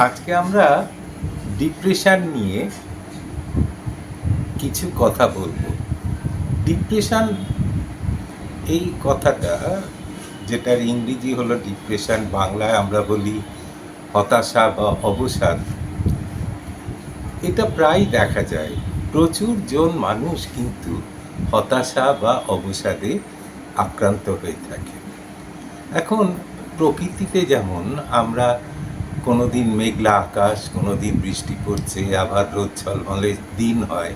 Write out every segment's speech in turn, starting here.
আজকে আমরা ডিপ্রেশন নিয়ে কিছু কথা বলবো। ডিপ্রেশন এই কথাটা, যেটার ইংরেজি হলো ডিপ্রেশন, বাংলায় আমরা বলি হতাশা বা অবসাদ। এটা প্রায় দেখা যায়, প্রচুর জন মানুষ কিন্তু হতাশা বা অবসাদে আক্রান্ত হয়ে থাকে। এখন প্রকৃতিতে যেমন আমরা কোনো দিন মেঘলা আকাশ, কোনো দিন বৃষ্টি পড়ছে, আবার রোদ ঝলমলে দিন হয়,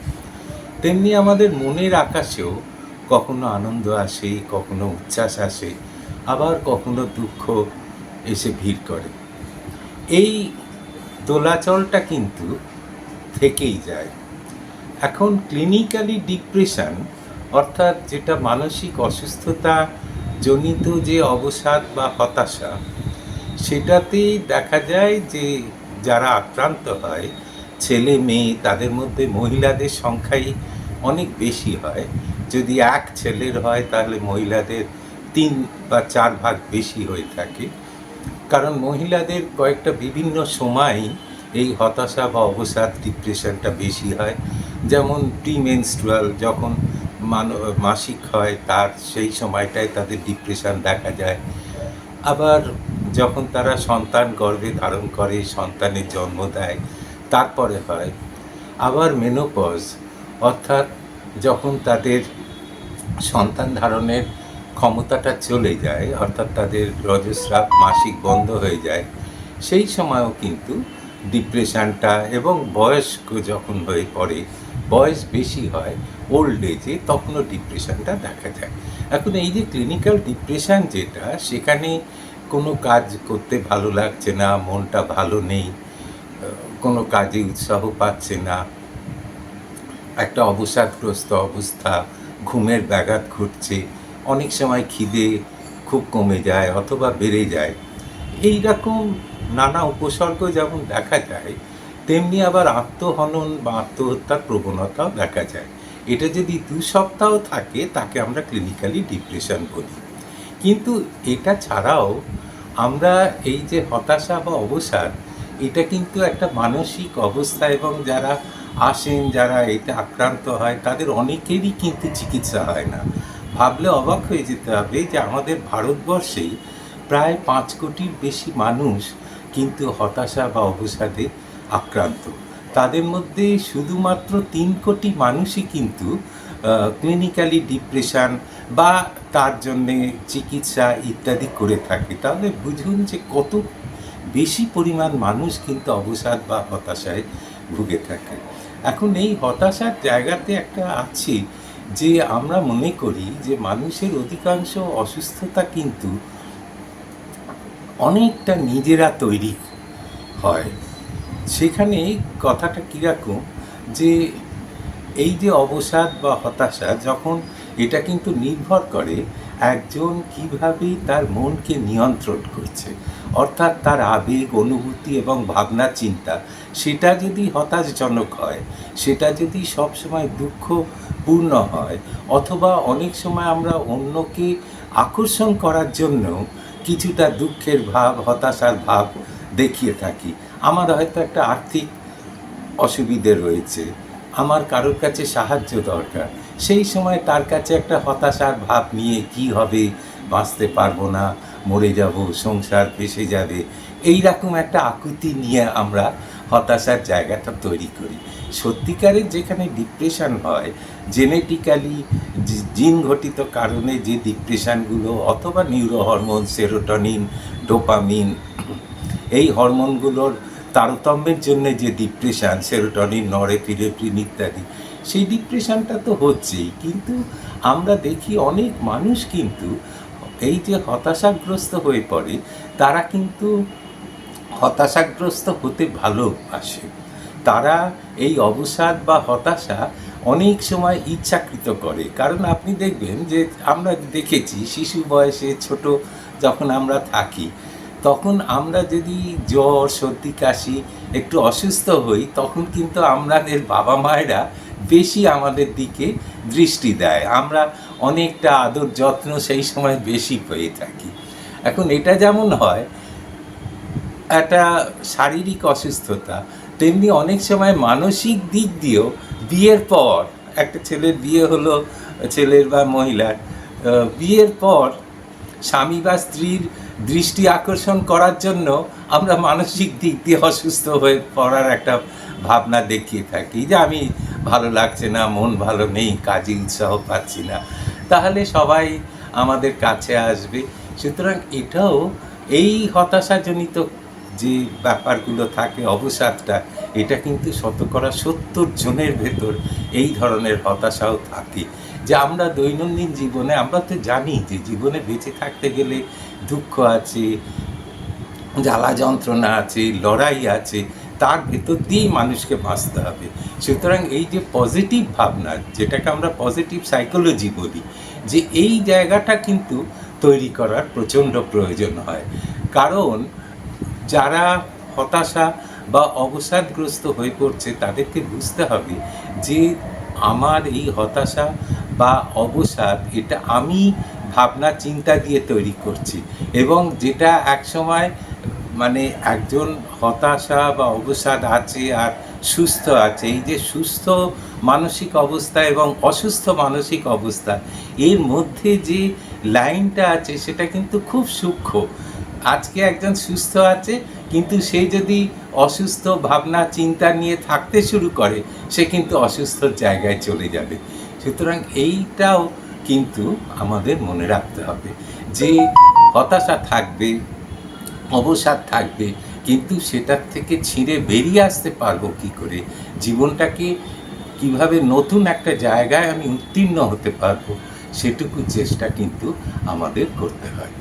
তেমনি আমাদের মনের আকাশেও কখনো আনন্দ আসে, কখনো উচ্ছ্বাস আসে, আবার কখনো দুঃখ এসে ভিড় করে। এই দোলাচলটা কিন্তু থেকেই যায়। এখন ক্লিনিক্যালি ডিপ্রেশন, অর্থাৎ যেটা মানসিক অসুস্থতা জনিত যে অবসাদ বা হতাশা, সেটাতেই দেখা যায় যে যারা আক্রান্ত হয়, ছেলে মেয়ে, তাদের মধ্যে মহিলাদের সংখ্যাই অনেক বেশি হয়। যদি এক ছেলের হয় তাহলে মহিলাদের 3 বা 4 ভাগ বেশি হয়ে থাকে। কারণ মহিলাদের কয়েকটা বিভিন্ন সময় এই হতাশা বা অবসাদ ডিপ্রেশনটা বেশি হয়। যেমন প্রিমেনস্ট্রুয়াল, যখন মাসিক হয় তার সেই সময়টায় তাদের ডিপ্রেশন দেখা যায়। আবার যখন তারা সন্তান গর্ভে ধারণ করে, সন্তানের জন্ম দেয়, তারপরে হয়। আবার মেনোপজ, অর্থাৎ যখন তাদের সন্তান ধারণের ক্ষমতাটা চলে যায়, অর্থাৎ তাদের রজস্রাব, মাসিক বন্ধ হয়ে যায়, সেই সময়ও কিন্তু ডিপ্রেশনটা, এবং বয়স্ক যখন হয়ে পড়ে, বয়স বেশি হয়, ওল্ড এজে, তখনও ডিপ্রেশনটা দেখা যায়। এখন এই যে ক্লিনিক্যাল ডিপ্রেশন যেটা, সেখানে কোনো কাজ করতে ভালো লাগছে না, মনটা ভালো নেই, কোনো কাজে উৎসাহ পাচ্ছে না, একটা অবসাদগ্রস্ত অবস্থা, ঘুমের ব্যাঘাত ঘটছে, অনেক সময় খিদে খুব কমে যায় অথবা বেড়ে যায়। এই রকম নানা উপসর্গ যেমন দেখা যায়, তেমনি আবার আত্মহনন বা আত্মহত্যার প্রবণতাও দেখা যায়। এটা যদি 2 সপ্তাহ থাকে তাকে আমরা ক্লিনিক্যালি ডিপ্রেশন বলি। কিন্তু এটা ছাড়াও আমরা এই যে হতাশা বা অবসাদ, এটা কিন্তু একটা মানসিক অবস্থা, এবং যারা আসেন, যারা এতে আক্রান্ত হয়, তাদের অনেকেরই কিন্তু চিকিৎসা হয় না। ভাবলে অবাক হয়ে যেতে হবে যে আমাদের ভারতবর্ষেই প্রায় 5 কোটির বেশি মানুষ কিন্তু হতাশা বা অবসাদে আক্রান্ত। তাদের মধ্যে শুধুমাত্র 3 কোটি মানুষই কিন্তু ক্লিনিক্যালি ডিপ্রেশন বা তার জন্যে চিকিৎসা ইত্যাদি করে থাকে। তাহলে বুঝুন যে কত বেশি পরিমাণ মানুষ কিন্তু অবসাদ বা হতাশায় ভুগে থাকে। এখন এই হতাশার জায়গাতে একটা আছে যে আমরা মনে করি যে মানুষের অধিকাংশ অসুস্থতা কিন্তু অনেকটা নিজেরা তৈরি হয়। সেখানে কথাটা কীরকম, যে এই যে অবসাদ বা হতাশা, যখন এটা কিন্তু নির্ভর করে একজন কীভাবে তার মনকে নিয়ন্ত্রণ করছে, অর্থাৎ তার আবেগ, অনুভূতি এবং ভাবনা চিন্তা, সেটা যদি হতাশজনক হয়, সেটা যদি সবসময় দুঃখপূর্ণ হয়, অথবা অনেক সময় আমরা অন্যকে আকর্ষণ করার জন্য কিছুটা দুঃখের ভাব, হতাশার ভাব দেখিয়ে থাকি। আমার হয়তো একটা আর্থিক অসুবিধে রয়েছে, আমার কারোর কাছে সাহায্য দরকার, সেই সময় তার কাছে একটা হতাশার ভাব নিয়ে, কি হবে, বাঁচতে পারবো না, মরে যাব, সংসার ভেসে যাবে, এই রকম একটা আকুতি নিয়ে আমরা হতাশার জায়গাটা তৈরি করি। সত্যিকারের যেখানে ডিপ্রেশন হয়, জেনেটিক্যালি জিন ঘটিত কারণে যে ডিপ্রেশনগুলো, অথবা নিউরো হরমোন, সেরোটোনিন, ডোপামিন, এই হরমোনগুলোর তারতম্যের জন্য যে ডিপ্রেশন, সেরোটোনিন, নরএপিনেফ্রিন ইত্যাদি, সেই ডিপ্রেশনটা তো হচ্ছেই। কিন্তু আমরা দেখি অনেক মানুষ কিন্তু এই যে হতাশাগ্রস্ত হয়ে পড়ে, তারা কিন্তু হতাশাগ্রস্ত হতে ভালোবাসে। তারা এই অবসাদ বা হতাশা অনেক সময় ইচ্ছাকৃত করে। কারণ আপনি দেখবেন যে আমরা দেখেছি শিশু বয়সে, ছোট যখন আমরা থাকি, তখন আমরা যদি জ্বর, সর্দি, কাশি, একটু অসুস্থ হই, তখন কিন্তু আমাদের বাবা মায়েরা বেশি আমাদের দিকে দৃষ্টি দেয়। আমরা অনেকটা আদর যত্ন সেই সময় বেশি পেয়ে থাকি। এখন এটা যেমন হয়, একটা শারীরিক অসুস্থতা, তেমনি অনেক সময় মানসিক দিক দিয়েও বিয়ের পর একটা ছেলের বিয়ে হলো, ছেলের বা মহিলার বিয়ের পর স্বামী বা স্ত্রীর দৃষ্টি আকর্ষণ করার জন্য আমরা মানসিক দিক দিয়ে অসুস্থ হয়ে পড়ার একটা ভাবনা দেখিয়ে থাকি, যে আমি ভালো লাগছে না, মন ভালো নেই, কাজে উৎসাহ পাচ্ছি না, তাহলে সবাই আমাদের কাছে আসবে। সুতরাং এটাও এই হতাশাজনিত যে ব্যাপারগুলো থাকে, অবসাদটা, এটা কিন্তু 70 জনের ভেতর এই ধরনের হতাশাও থাকে। যে আমরা দৈনন্দিন জীবনে, আমরা তো জানি যে জীবনে বেঁচে থাকতে গেলে দুঃখ আছে, জ্বালা যন্ত্রণা আছে, লড়াই আছে, তার ভেতর দিয়েই মানুষকে বাঁচতে হবে। সুতরাং এই যে পজিটিভ ভাবনা, যেটাকে আমরা পজিটিভ সাইকোলজি বলি, যে এই জায়গাটা কিন্তু তৈরি করার প্রচণ্ড প্রয়োজন হয়। কারণ যারা হতাশা বা অবসাদগ্রস্ত হয়ে পড়ছে, তাদেরকে বুঝতে হবে যে আমার এই হতাশা বা অবসাদ, এটা আমি ভাবনা চিন্তা দিয়ে তৈরি করছি, এবং যেটা একসময় মানে একজন হতাশা বা অবসাদ আছে আর সুস্থ আছে, এই যে সুস্থ মানসিক অবস্থা এবং অসুস্থ মানসিক অবস্থা, এর মধ্যে যে লাইনটা আছে সেটা কিন্তু খুব সূক্ষ্ম। আজকে একজন সুস্থ আছে, কিন্তু সে যদি অসুস্থ ভাবনা চিন্তা নিয়ে থাকতে শুরু করে, সে কিন্তু অসুস্থর জায়গায় চলে যাবে। সুতরাং এইটাও কিন্তু আমাদের মনে রাখতে হবে যে হতাশা থাকবে, অবসাদ থাকবে, কিন্তু সেটার থেকে ছিঁড়ে বেরিয়ে আসতে পারবো কী করে, জীবনটাকে কিভাবে নতুন একটা জায়গায় আমি উত্তীর্ণ হতে পারবো, সেটুকু চেষ্টা কিন্তু আমাদের করতে হয়।